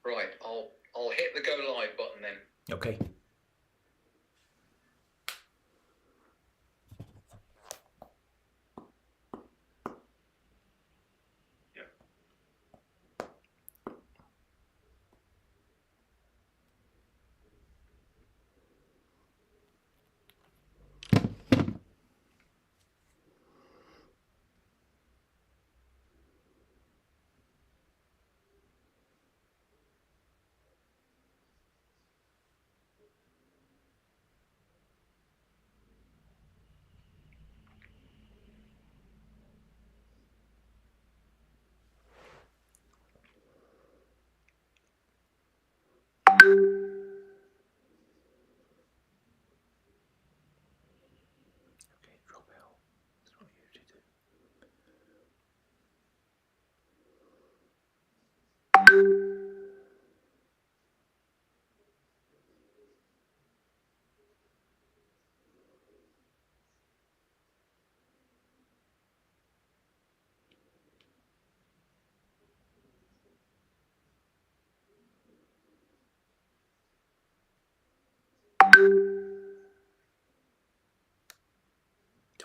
Right, I'll hit the go live button then. Okay.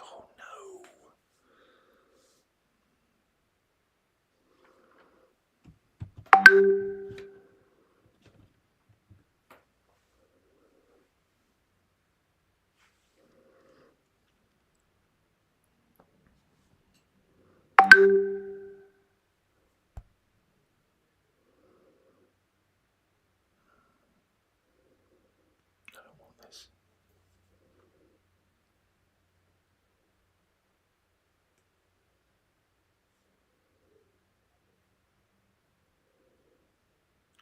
Oh no. I don't want this.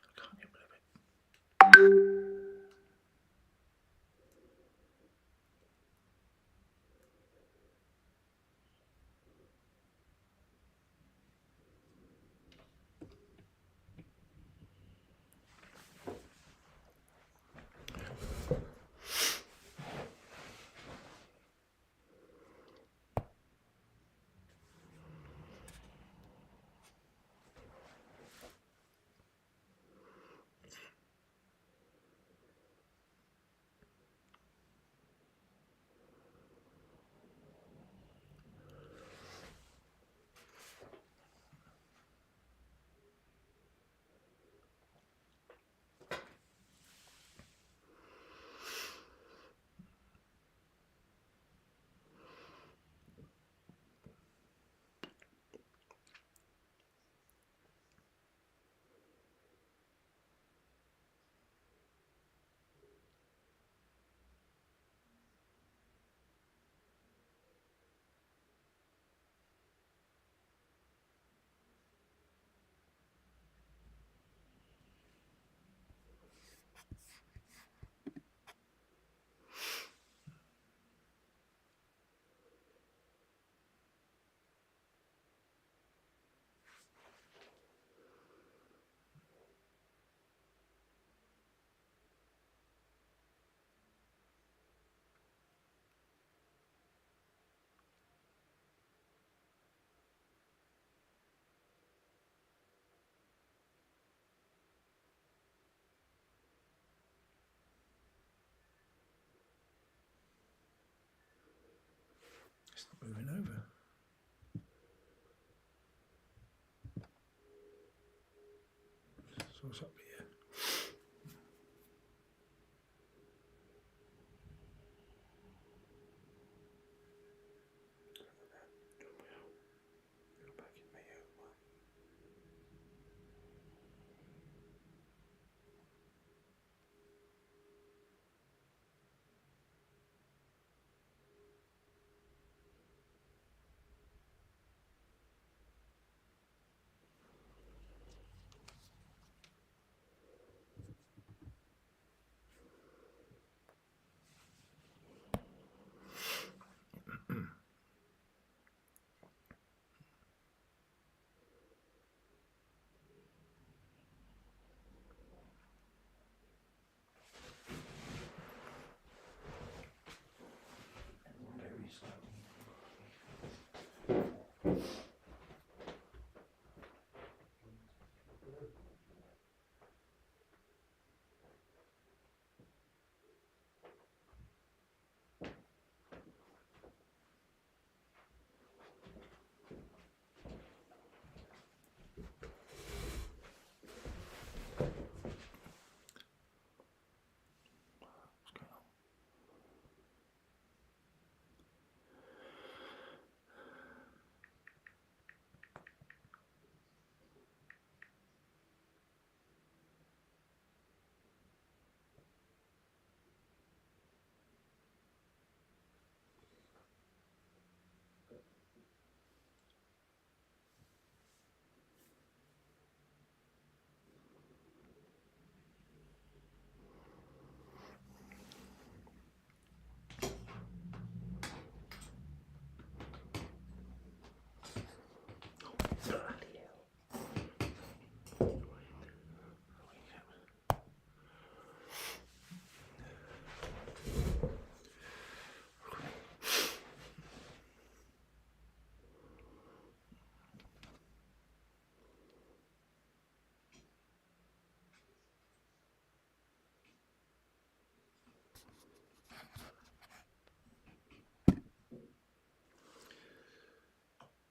I can't get rid of it. It's not moving over. So what's up here?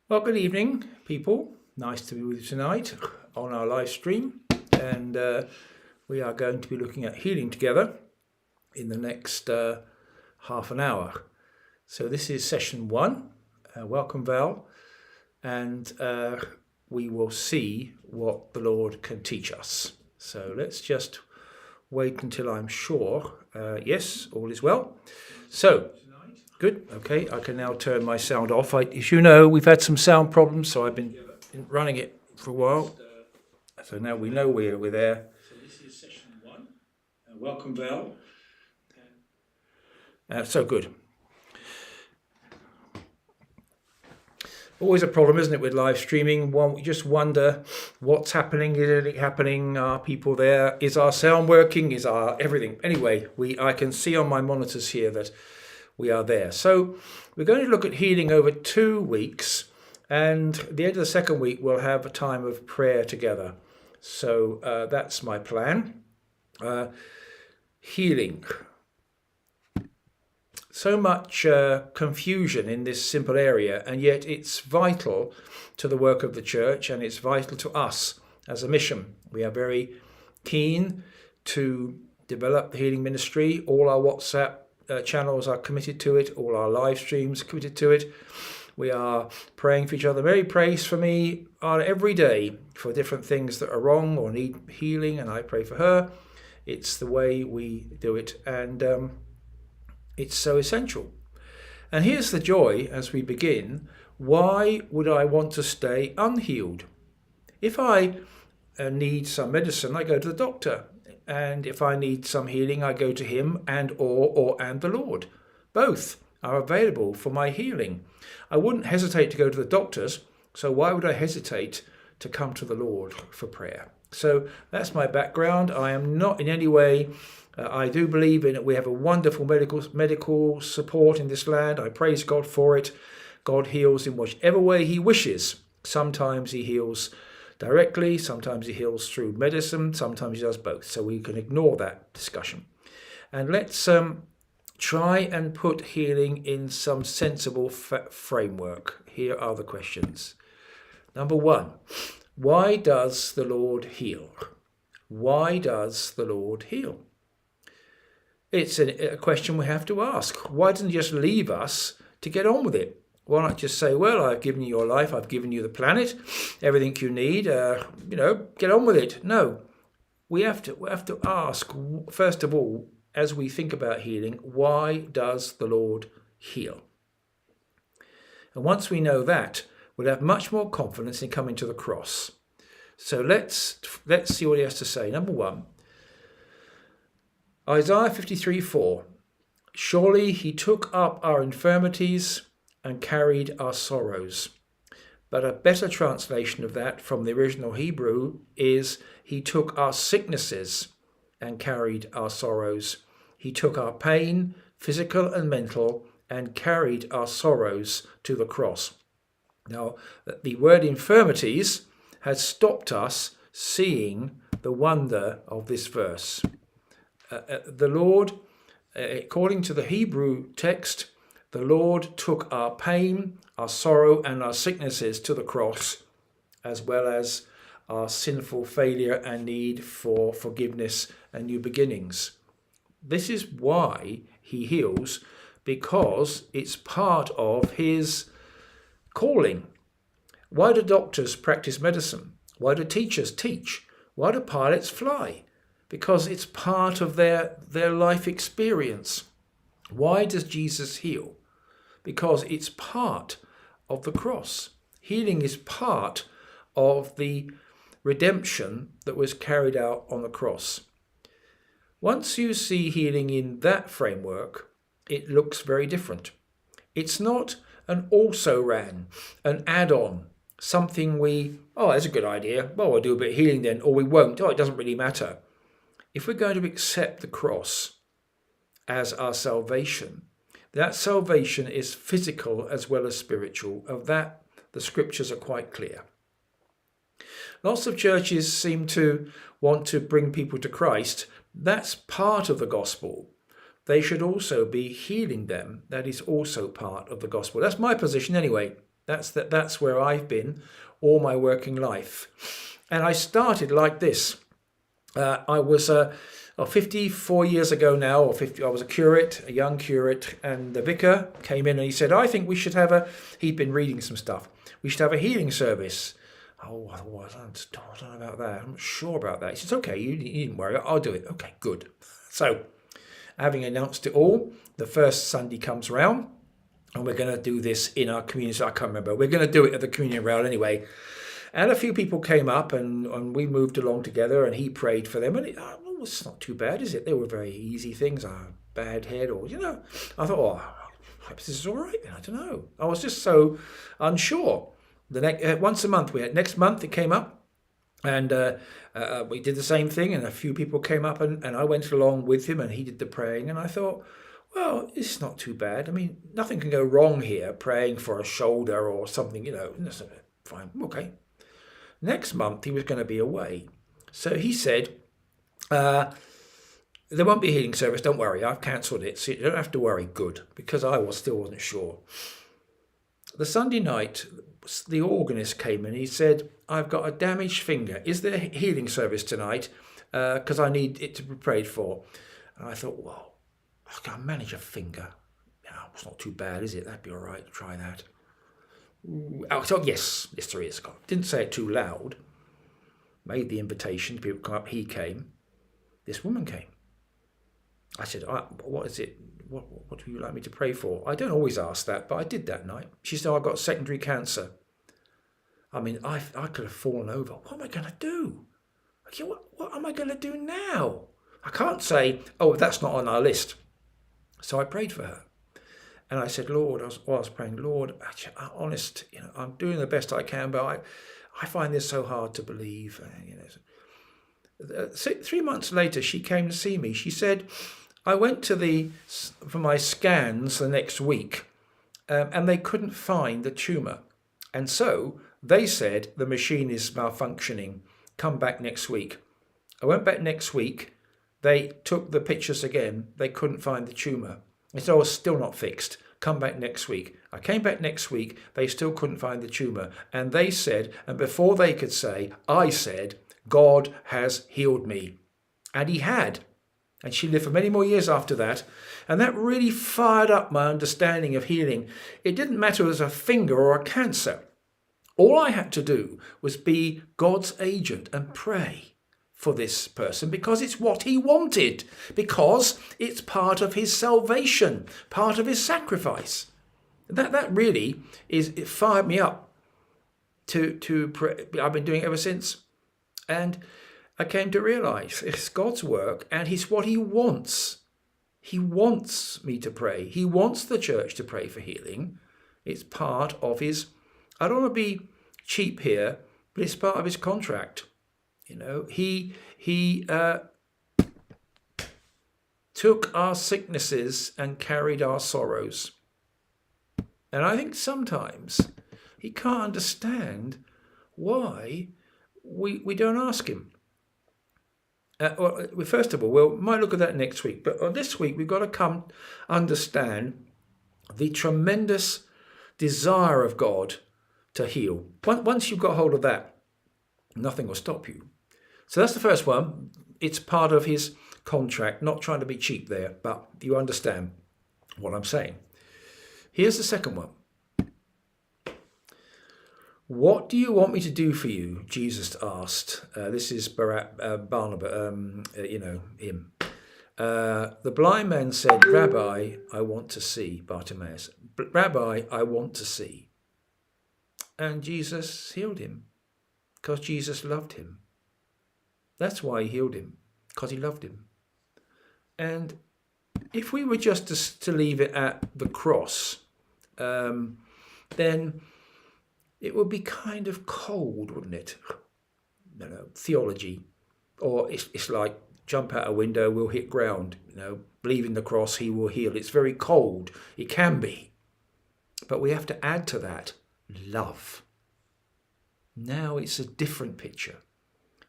Well, good evening, people. Nice to be with you tonight on our live stream. And we are going to be looking at healing together in the next half an hour. So this is session 1. Welcome, Val. And we will see what the Lord can teach us. So let's just wait until I'm sure. Yes, all is well. So, good. Okay, I can now turn my sound off. As you know, we've had some sound problems, so I've been running it for a while. So now we know we're there. So this is session 1. Welcome, Val. So good. Always a problem, isn't it, with live streaming? You just wonder what's happening. Is anything happening? Are people there? Is our sound working? Is our everything? Anyway, I can see on my monitors here that we are there. So we're going to look at healing over 2 weeks, and at the end of the second week we'll have a time of prayer together. So that's my plan. Healing. So much confusion in this simple area, and yet it's vital to the work of the church, and it's vital to us as a mission. We are very keen to develop the healing ministry. All our WhatsApp channels are committed to it. All our live streams are committed to it. We are praying for each other. Mary prays for me every day for different things that are wrong or need healing, and I pray for her. It's the way we do it, and it's so essential. And here's the joy as we begin. Why would I want to stay unhealed? If I need some medicine, I go to the doctor. And if I need some healing, I go to him and the Lord. Both are available for my healing. I wouldn't hesitate to go to the doctors, so why would I hesitate to come to the Lord for prayer? So that's my background. I am not in any way, I do believe in it. We have a wonderful medical support in this land. I praise God for it. God heals in whichever way he wishes. Sometimes he heals directly, sometimes he heals through medicine, sometimes he does both. So we can ignore that discussion. And let's try and put healing in some sensible framework. Here are the questions. Number 1, why does the Lord heal? Why does the Lord heal? It's a question we have to ask. Why doesn't he just leave us to get on with it? Why not just say, well, I've given you your life, I've given you the planet, everything you need, get on with it. No, we have to ask, first of all, as we think about healing, why does the Lord heal? And once we know that, we'll have much more confidence in coming to the cross. So let's see what he has to say. Number 1, Isaiah 53:4. Surely he took up our infirmities and carried our sorrows. But a better translation of that from the original Hebrew is, he took our sicknesses and carried our sorrows. He took our pain, physical and mental, and carried our sorrows to the cross. Now, the word infirmities has stopped us seeing the wonder of this verse. The Lord, according to the Hebrew text, the Lord took our pain, our sorrow, and our sicknesses to the cross, as well as our sinful failure and need for forgiveness and new beginnings. This is why he heals, because it's part of his calling. Why do doctors practice medicine? Why do teachers teach? Why do pilots fly? Because it's part of their life experience. Why does Jesus heal? Because it's part of the cross. Healing is part of the redemption that was carried out on the cross. Once you see healing in that framework, it looks very different. It's not an also-ran, an add-on, something that's a good idea, well, we'll do a bit of healing then, or we won't, it doesn't really matter. If we're going to accept the cross as our salvation, that salvation is physical as well as spiritual. Of that, the scriptures are quite clear. Lots of churches seem to want to bring people to Christ. That's part of the gospel. They should also be healing them. That is also part of the gospel. That's my position anyway. That's where I've been all my working life. And I started like this. I was 54 years ago now, I was a curate, a young curate, and the vicar came in and he said, I think we should he'd been reading some stuff, we should have a healing service. Oh, I don't know about that. I'm not sure about that. He says, okay, you needn't worry, I'll do it. Okay, good. So, having announced it all, the first Sunday comes round, and we're going to do this in our community. I can't remember. We're going to do it at the communion rail anyway. And a few people came up and we moved along together and he prayed for them. And it's not too bad, is it? They were very easy things, a bad head or, I thought, perhaps this is all right then. I don't know. I was just so unsure. Once a month, next month it came up and we did the same thing and a few people came up and I went along with him and he did the praying and I thought, well, it's not too bad. I mean, nothing can go wrong here, praying for a shoulder or something, that's fine, okay. Next month, he was going to be away. So he said, there won't be a healing service, don't worry, I've cancelled it, so you don't have to worry. Good, because I still wasn't sure. The Sunday night, the organist came and he said, I've got a damaged finger. Is there a healing service tonight? Because I need it to be prayed for. And I thought, well, I can manage a finger. It's not too bad, is it? That'd be all right, try that. I thought, yes, there is. Didn't say it too loud. Made the invitation. People come up. He came. This woman came. I said, what is it? What would you like me to pray for? I don't always ask that, but I did that night. She said, I've got secondary cancer. I mean, I could have fallen over. What am I going to do? Okay, what am I going to do now? I can't say, that's not on our list. So I prayed for her. And I said, Lord, I was praying, Lord, honest, I'm doing the best I can, but I find this so hard to believe. 3 months later, she came to see me. She said, I went for my scans the next week, and they couldn't find the tumour. And so they said, the machine is malfunctioning. Come back next week. I went back next week. They took the pictures again. They couldn't find the tumour. They said, it's still not fixed. Come back next week. I came back next week. They still couldn't find the tumour. And they said, and before they could say, I said, God has healed me. And he had. And she lived for many more years after that. And that really fired up my understanding of healing. It didn't matter whether it was a finger or a cancer. All I had to do was be God's agent and pray for this person because it's what he wanted, because it's part of his salvation, part of his sacrifice. That really it fired me up to pray. I've been doing it ever since. And I came to realise it's God's work and it's what he wants. He wants me to pray. He wants the church to pray for healing. It's part of his, I don't want to be cheap here, but it's part of his contract. He took our sicknesses and carried our sorrows. And I think sometimes he can't understand why we don't ask him. Well, first of all, we might look at that next week. But on this week, we've got to come understand the tremendous desire of God to heal. Once you've got hold of that, Nothing will stop you. So that's the first one. It's part of his contract, not trying to be cheap there, but you understand what I'm saying. Here's the second one. What do you want me to do for you? Jesus asked. This is Barnabas, him. The blind man said, Rabbi, I want to see. Bartimaeus, Rabbi, I want to see. And Jesus healed him because Jesus loved him. That's why he healed him, because he loved him. And if we were just to leave it at the cross, then it would be kind of cold, wouldn't it? Theology. Or it's like jump out a window, we'll hit ground. Believe in the cross, he will heal. It's very cold. It can be. But we have to add to that love. Now it's a different picture.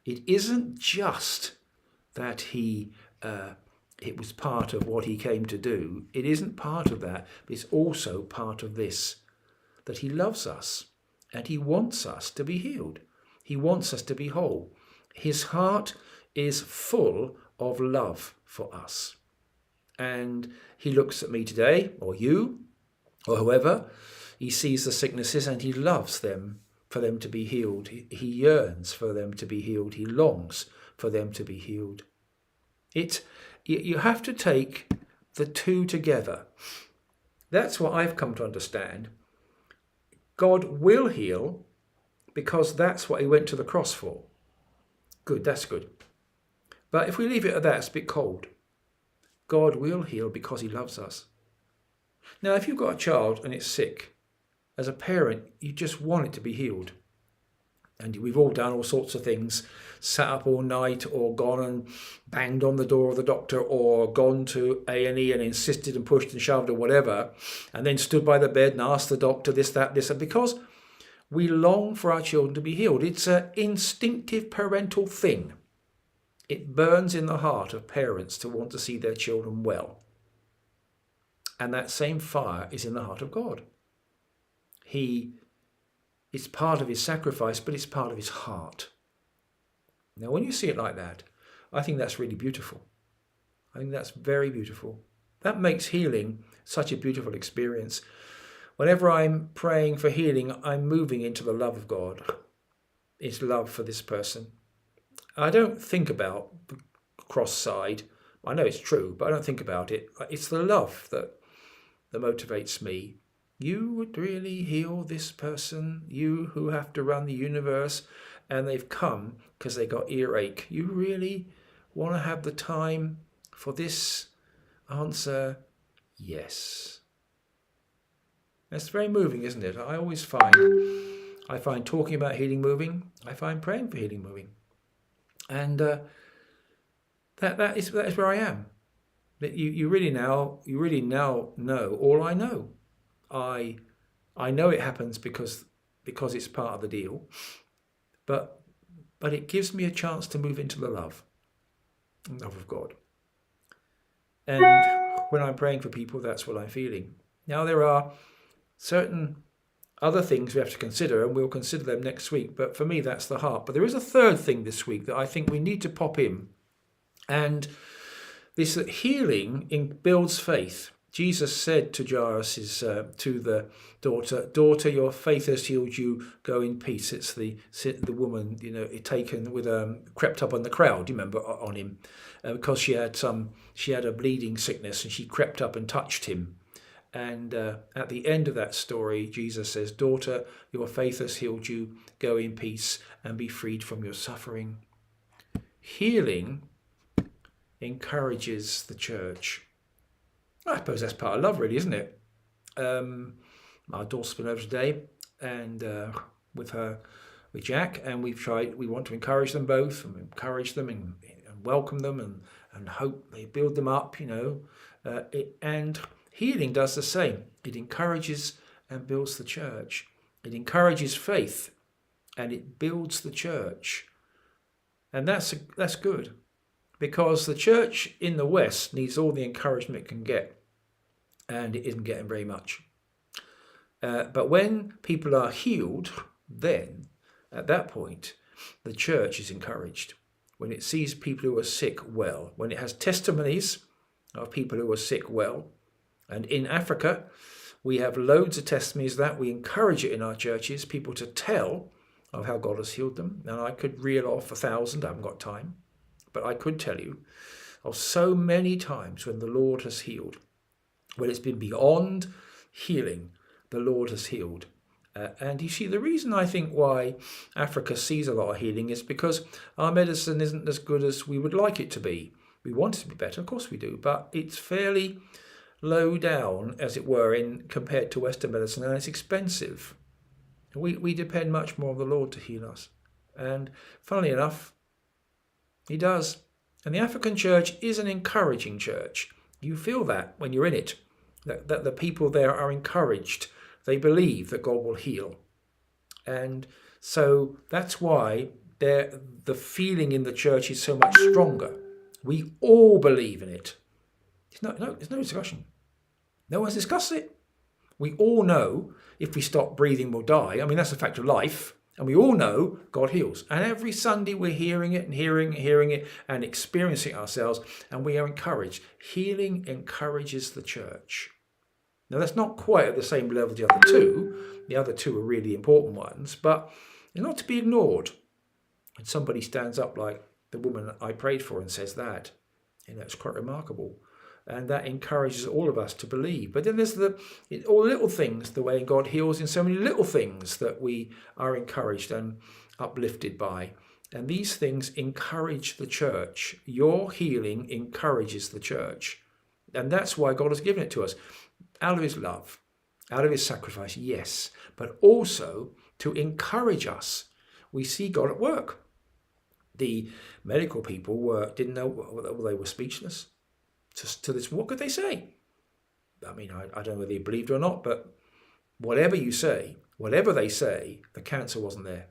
It isn't just that it was part of what he came to do. It isn't part of that, but it's also part of this, that he loves us. And he wants us to be healed. He wants us to be whole. His heart is full of love for us. And he looks at me today, or you, or whoever. He sees the sicknesses and he loves them, for them to be healed. He yearns for them to be healed. He longs for them to be healed. You have to take the two together. That's what I've come to understand. God will heal because that's what he went to the cross for. Good, that's good. But if we leave it at that, it's a bit cold. God will heal because he loves us. Now, if you've got a child and it's sick, as a parent, you just want it to be healed. And we've all done all sorts of things, sat up all night or gone and banged on the door of the doctor or gone to A&E and insisted and pushed and shoved or whatever, and then stood by the bed and asked the doctor this, and because we long for our children to be healed. It's an instinctive parental thing. It burns in the heart of parents to want to see their children well. And that same fire is in the heart of God. It's part of his sacrifice, but it's part of his heart. Now, when you see it like that, I think that's really beautiful. I think that's very beautiful. That makes healing such a beautiful experience. Whenever I'm praying for healing, I'm moving into the love of God. It's love for this person. I don't think about the cross side. I know it's true, but I don't think about it. It's the love that motivates me. You would really heal this person, you who have to run the universe, and they've come because they got earache. You really want to have the time for this? Answer, yes. That's very moving, isn't it? I find talking about healing moving. I find praying for healing moving. And that is where I am. That you really now know all I know. I know it happens because it's part of the deal, but it gives me a chance to move into the love of God. And when I'm praying for people, that's what I'm feeling. Now, there are certain other things we have to consider, and we'll consider them next week. But for me, that's the heart. But there is a third thing this week that I think we need to pop in, and this that healing builds faith. Jesus said to Jairus, to the daughter, your faith has healed you. Go in peace. It's the woman, taken with crept up on the crowd. You remember on him because she had a bleeding sickness, and she crept up and touched him. And at the end of that story, Jesus says, "Daughter, your faith has healed you. Go in peace and be freed from your suffering." Healing encourages the church. I suppose that's part of love, really, isn't it? My daughter's been over today, and with Jack, and we want to encourage them both, and encourage them and welcome them, and hope they build them up, and healing does the same. It encourages and builds the church. It encourages faith, and it builds the church, and that's good. Because the church in the West needs all the encouragement it can get, and it isn't getting very much. But when people are healed, then at that point, the church is encouraged, when it sees people who are sick well, when it has testimonies of people who are sick well. And in Africa, we have loads of testimonies that we encourage it in our churches, people to tell of how God has healed them. And I could reel off 1,000, I haven't got time, but I could tell you of so many times when the Lord has healed, when it's been beyond healing, the Lord has healed. And you see, the reason I think why Africa sees a lot of healing is because our medicine isn't as good as we would like it to be. We want it to be better, of course we do, but it's fairly low down, as it were, in compared to Western medicine, and it's expensive. We depend much more on the Lord to heal us. And funnily enough, he does. And the African church is an encouraging church. You feel that when you're in it, that the people there are encouraged. They believe that God will heal. And so that's why the feeling in the church is so much stronger. We all believe in it. There's no discussion. No one's discussed it. We all know if we stop breathing, we'll die. I mean, that's a fact of life. And we all know God heals. And every Sunday we're hearing it and hearing it and experiencing it ourselves. And we are encouraged. Healing encourages the church. Now, that's not quite at the same level as the other two. The other two are really important ones, but they're not to be ignored. And somebody stands up like the woman I prayed for and says that, it's quite remarkable. And that encourages all of us to believe. But then there's all little things, the way God heals in so many little things that we are encouraged and uplifted by. And these things encourage the church. Your healing encourages the church. And that's why God has given it to us. Out of his love, out of his sacrifice, yes, but also to encourage us. We see God at work. The medical people didn't know, they were speechless to this. What could they say? I mean, I don't know whether they believed or not, but whatever they say, the cancer wasn't there.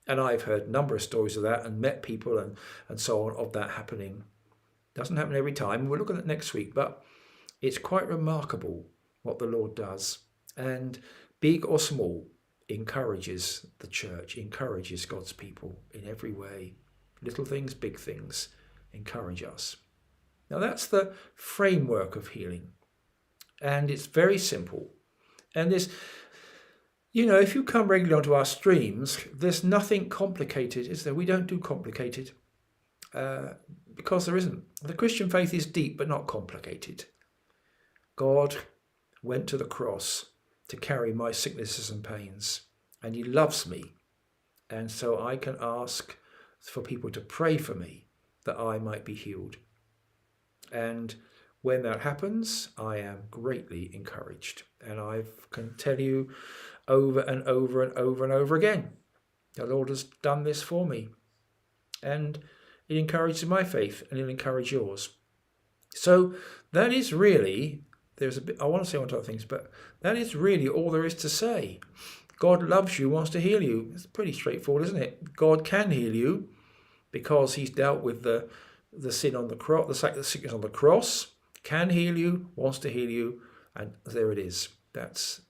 And I've heard a number of stories of that and met people and so on of that happening. Doesn't happen every time. We'll look at it next week, but it's quite remarkable what the Lord does. And big or small, encourages the church, encourages God's people in every way. Little things, big things, encourage us. Now that's the framework of healing. And it's very simple. And there's, if you come regularly onto our streams, there's nothing complicated, is there? We don't do complicated because there isn't. The Christian faith is deep but not complicated. God went to the cross to carry my sicknesses and pains, and he loves me. And so I can ask for people to pray for me that I might be healed. And when that happens, I am greatly encouraged. And I can tell you over and over and over and over again, the Lord has done this for me. And it encourages my faith, and it'll encourage yours. So that is really, I want to say one or other things, but that is really all there is to say. God loves you, wants to heal you. It's pretty straightforward, isn't it? God can heal you because he's dealt with the sin on the cross, the sickness on the cross, can heal you, wants to heal you, and there it is. That's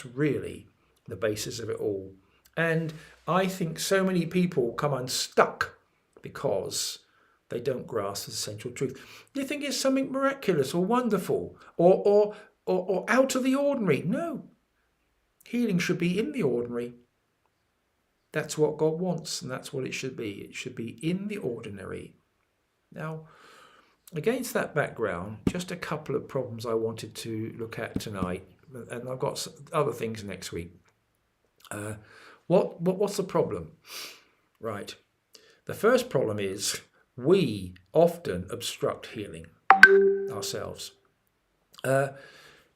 really the basis of it all. And I think so many people come unstuck because they don't grasp the central truth. They think it's something miraculous or wonderful or out of the ordinary. No. Healing should be in the ordinary. That's what God wants, and that's what it should be. It should be in the ordinary. Now, against that background, just a couple of problems I wanted to look at tonight, and I've got other things next week. What's the problem? Right. The first problem is we often obstruct healing ourselves.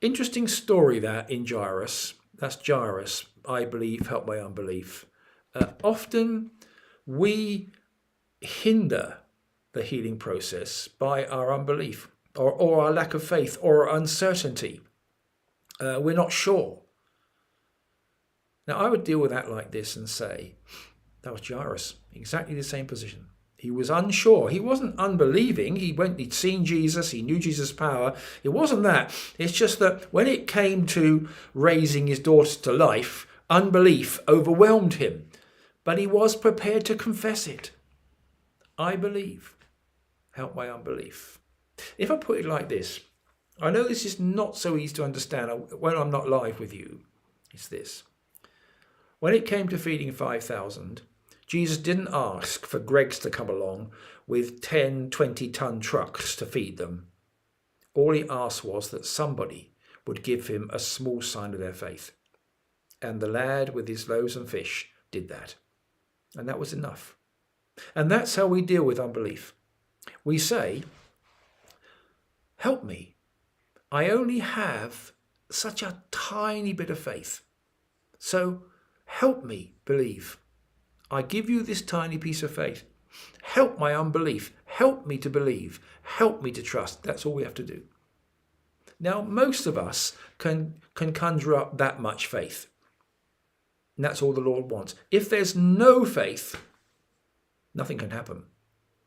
Interesting story that in Jairus. That's Jairus, I believe, help my unbelief. Often we hinder the healing process by our unbelief or our lack of faith or our uncertainty. We're not sure. Now, I would deal with that like this and say, that was Jairus, exactly the same position. He was unsure. He wasn't unbelieving. He'd seen Jesus. He knew Jesus' power. It wasn't that. It's just that when it came to raising his daughter to life, unbelief overwhelmed him. but he was prepared to confess it. I believe. Help my unbelief. If I put it like this, I know this is not so easy to understand when I'm not live with you. It's this. When it came to feeding 5,000, Jesus didn't ask for Gregs to come along with 10, 20-ton trucks to feed them. All he asked was that somebody would give him a small sign of their faith. And the lad with his loaves and fish did that. And that was enough. And that's how we deal with unbelief. We say, help me. I only have such a tiny bit of faith. So help me believe. I give you this tiny piece of faith. Help my unbelief. Help me to believe. Help me to trust. That's all we have to do. Now, most of us can conjure up that much faith. And that's all the Lord wants. If there's no faith, nothing can happen.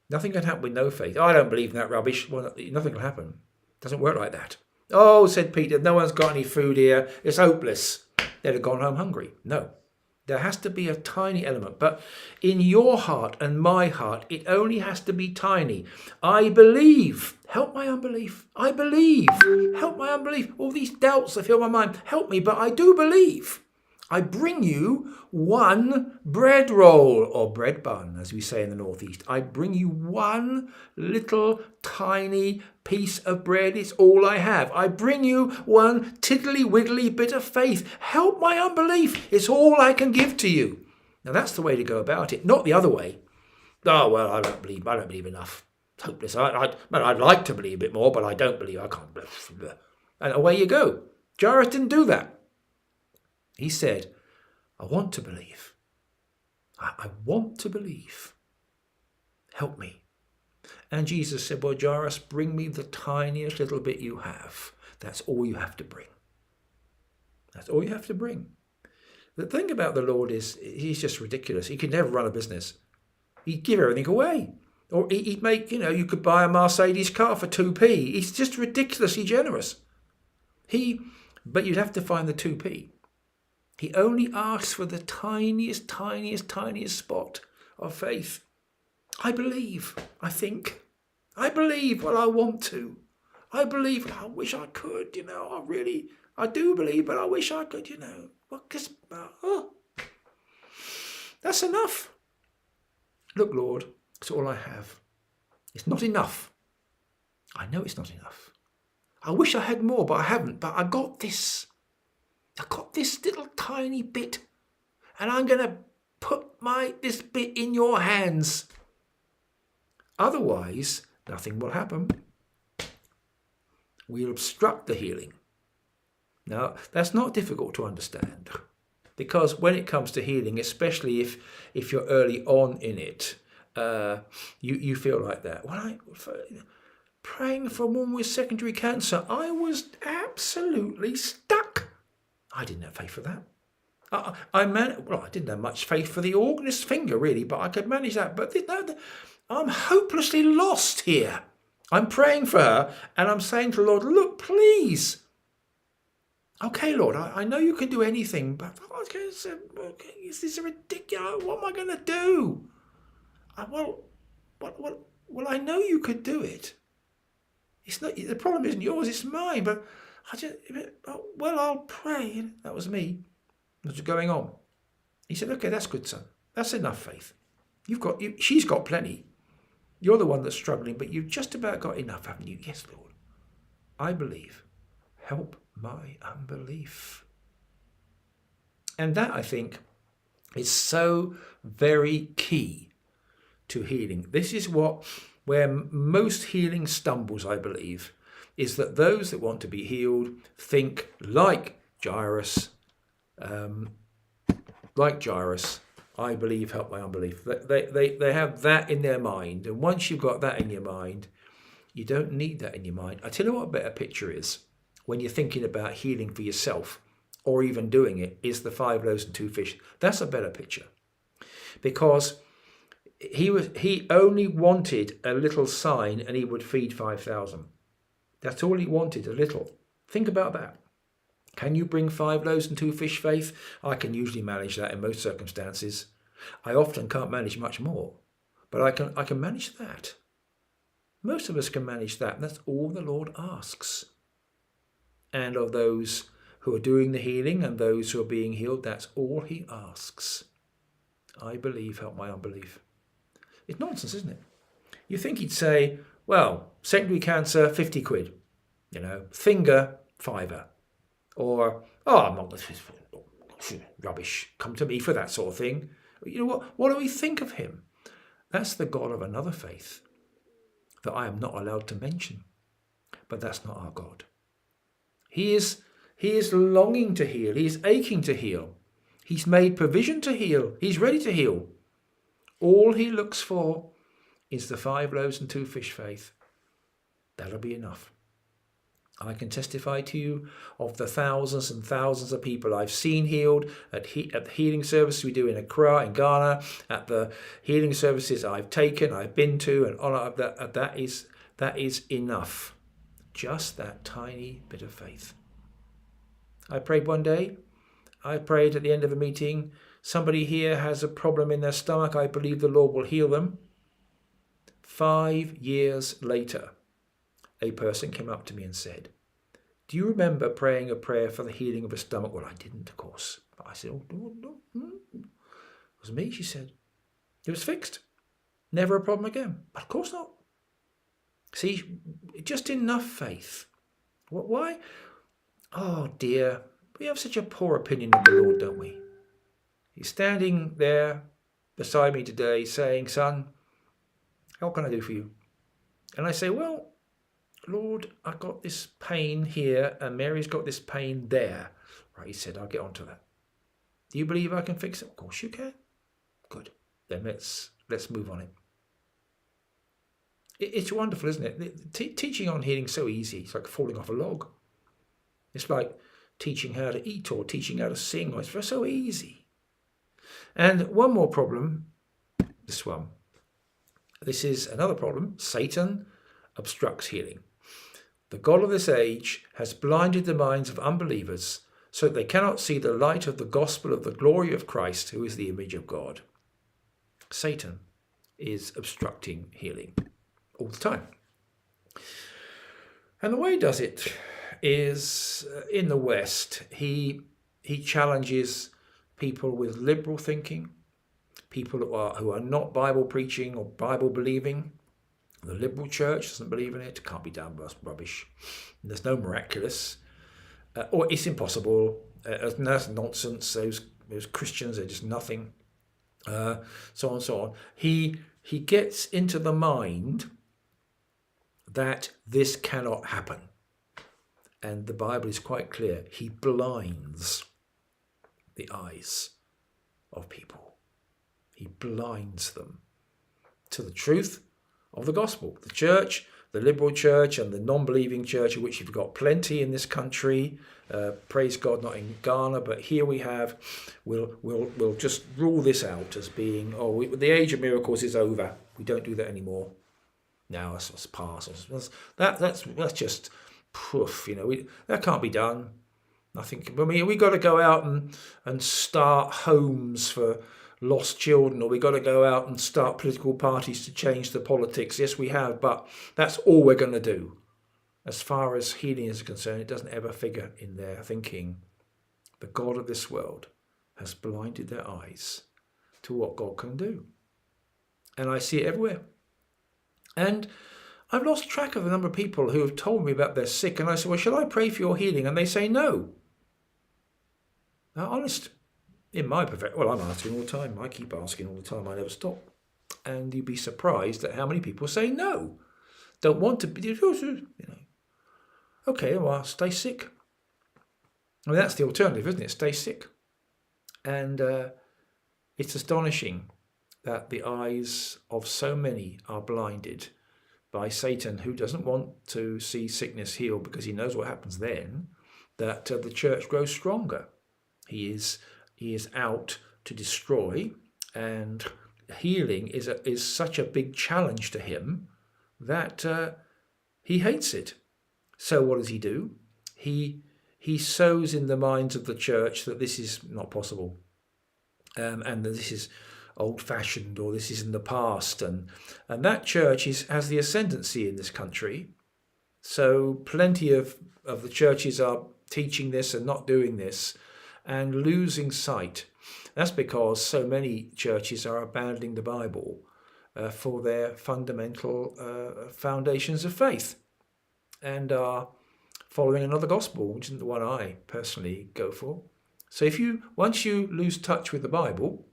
Nothing can happen with no faith. I don't believe in that rubbish. Well, nothing can happen. It doesn't work like that. Oh, said Peter, no one's got any food here. It's hopeless. They'd have gone home hungry. No. There has to be a tiny element. But in your heart and my heart, it only has to be tiny. I believe. Help my unbelief. I believe. Help my unbelief. All these doubts that fill my mind. Help me, but I do believe. I bring you one bread roll, or bread bun, as we say in the northeast. I bring you one little tiny piece of bread. It's all I have. I bring you one tiddly wiggly bit of faith. Help my unbelief. It's all I can give to you. Now that's the way to go about it, not the other way. Oh, well, I don't believe enough. It's hopeless. I'd like to believe a bit more, but I don't believe. I can't believe. And away you go. Jairus didn't do that. He said, I want to believe. I want to believe. Help me. And Jesus said, well, Jairus, bring me the tiniest little bit you have. That's all you have to bring. That's all you have to bring. The thing about the Lord is he's just ridiculous. He could never run a business. He'd give everything away. Or he'd make, you could buy a Mercedes car for 2p. He's just ridiculously generous. But you'd have to find the 2p. He only asks for the tiniest spot of faith. I believe, I think. I believe, well, I want to. I believe, I wish I could, I do believe, but I wish I could, that's enough. Look, Lord, it's all I have. It's not enough. I know it's not enough. I wish I had more, but I haven't. But I got this. I got this little tiny bit, and I'm going to put this bit in your hands. Otherwise, nothing will happen. We'll obstruct the healing. Now, that's not difficult to understand, because when it comes to healing, especially if you're early on in it, you feel like that. Praying for a woman with secondary cancer, I was absolutely stuck. I didn't have faith for that. I didn't have much faith for the organist's finger, really, but I could manage that. But I'm hopelessly lost here. I'm praying for her, and I'm saying to the Lord, look, please. Okay, Lord, I know you can do anything, but this is ridiculous. What am I going to do? Well, I know you could do it. It's not, the problem isn't yours, it's mine, but I'll pray. That was me. What's going on? He said, okay, that's good, son. That's enough faith. She's got plenty. You're the one that's struggling, but you've just about got enough, haven't you? Yes, Lord. I believe. Help my unbelief. And that, I think, is so very key to healing. This is where most healing stumbles, I believe, is that those that want to be healed think like Jairus, I believe, help my unbelief. They have that in their mind. And once you've got that in your mind, you don't need that in your mind. I tell you what a better picture is when you're thinking about healing for yourself, or even doing it, is the 5 loaves and 2 fish. That's a better picture. Because he only wanted a little sign and he would feed 5,000. That's all he wanted, a little. Think about that. Can you bring 5 loaves and 2 fish faith? I can usually manage that in most circumstances. I often can't manage much more, but I can manage that. Most of us can manage that, and that's all the Lord asks. And of those who are doing the healing and those who are being healed, that's all he asks. I believe, help my unbelief. It's nonsense, isn't it? You think he'd say, well, secondary cancer, 50 quid. Finger, £5. Or, I'm not, rubbish, come to me for that sort of thing. You know what do we think of him? That's the God of another faith that I am not allowed to mention. But that's not our God. He is longing to heal. He is aching to heal. He's made provision to heal. He's ready to heal. All he looks for is the 5 loaves and 2 fish faith. That'll be enough. I can testify to you of the thousands and thousands of people I've seen healed at the healing service we do in Accra, in Ghana, at the healing services I've been to, and all of that is enough. Just that tiny bit of faith. I prayed one day. I prayed at the end of a meeting. Somebody here has a problem in their stomach. I believe the Lord will heal them. 5 years later, a person came up to me and said, do you remember praying a prayer for the healing of a stomach? Well, I didn't, of course. But I said, no. It was me, she said. It was fixed. Never a problem again. But of course not. See, just enough faith. Why? Oh dear, we have such a poor opinion of the Lord, don't we? He's standing there beside me today saying, son, how can I do for you? And I say, well, Lord, I've got this pain here and Mary's got this pain there. Right, he said, I'll get onto that. Do you believe I can fix it? Of course you can. Good. Then let's move on it. It's wonderful, isn't it? Teaching on healing is so easy. It's like falling off a log. It's like teaching how to eat or teaching how to sing. It's so easy. And one more problem, this one. This is another problem. Satan obstructs healing. The God of this age has blinded the minds of unbelievers so that they cannot see the light of the gospel of the glory of Christ, who is the image of God. Satan is obstructing healing all the time. And the way he does it is in the West. He challenges people with liberal thinking, people who are not Bible preaching or Bible believing. The liberal church doesn't believe in it. It can't be done. That's rubbish. And there's no miraculous. Or it's impossible. That's nonsense. Those Christians are just nothing. So on and so on. He gets into the mind that this cannot happen. And the Bible is quite clear. He blinds the eyes of people. He blinds them to the truth of the gospel. The church, the liberal church and the non-believing church, of which you've got plenty in this country, praise God, not in Ghana, but here we have, we'll just rule this out as being, the age of miracles is over. We don't do that anymore. Now that's past. That's just poof. That can't be done. Nothing. I mean, we got to go out and start homes for lost children, or we got to go out and start political parties to change the politics. Yes, we have, but that's all we're going to do. As far as healing is concerned, it doesn't ever figure in their thinking. The God of this world has blinded their eyes to what God can do. And I see it everywhere. And I've lost track of the number of people who have told me about they're sick, and I say, well, shall I pray for your healing? And they say no. Now, honest, in my profession, well, I'm asking all the time. I keep asking all the time. I never stop. And you'd be surprised at how many people say no. Don't want to be, Okay, well, stay sick. I mean, that's the alternative, isn't it? Stay sick. And it's astonishing that the eyes of so many are blinded by Satan, who doesn't want to see sickness healed because he knows what happens then, that the church grows stronger. He is out to destroy, and healing is such a big challenge to him that he hates it. So what does he do? He sows in the minds of the church that this is not possible, and that this is old-fashioned, or this is in the past. And that church has the ascendancy in this country. So plenty of the churches are teaching this and not doing this and losing sight. That's because so many churches are abandoning the Bible for their fundamental foundations of faith and are following another gospel, which isn't the one I personally go for. So once you lose touch with the Bible,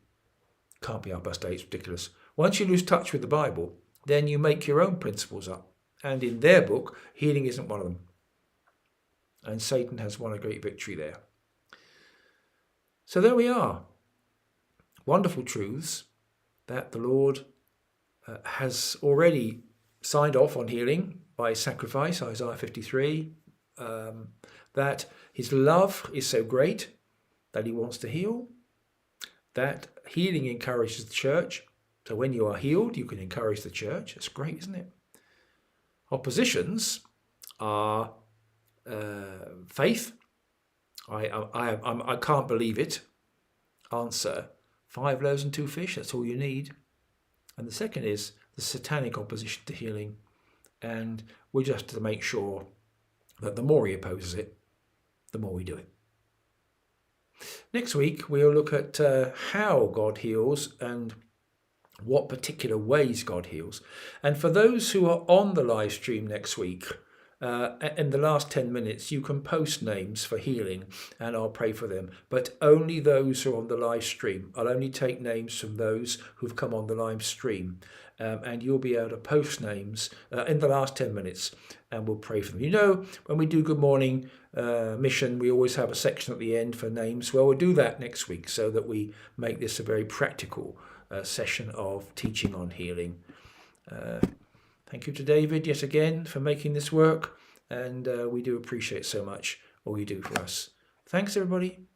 can't be up our state, it's ridiculous. Once you lose touch with the Bible, then you make your own principles up. And in their book, healing isn't one of them. And Satan has won a great victory there. So there we are. Wonderful truths that the Lord has already signed off on healing by sacrifice, Isaiah 53, that his love is so great that he wants to heal, that healing encourages the church. So when you are healed, you can encourage the church. It's great, isn't it? Oppositions are faith. I can't believe it. Answer, 5 loaves and 2 fish, that's all you need. And the second is the satanic opposition to healing. And we just have to make sure that the more he opposes it, the more we do it. Next week, we'll look at how God heals and what particular ways God heals. And for those who are on the live stream next week, in the last 10 minutes, you can post names for healing and I'll pray for them. But only those who are on the live stream. I'll only take names from those who've come on the live stream. And you'll be able to post names in the last 10 minutes and we'll pray for them. You know, when we do Good Morning Mission, we always have a section at the end for names. Well, we'll do that next week so that we make this a very practical session of teaching on healing. Thank you to David yet again for making this work, and we do appreciate so much all you do for us. Thanks, everybody.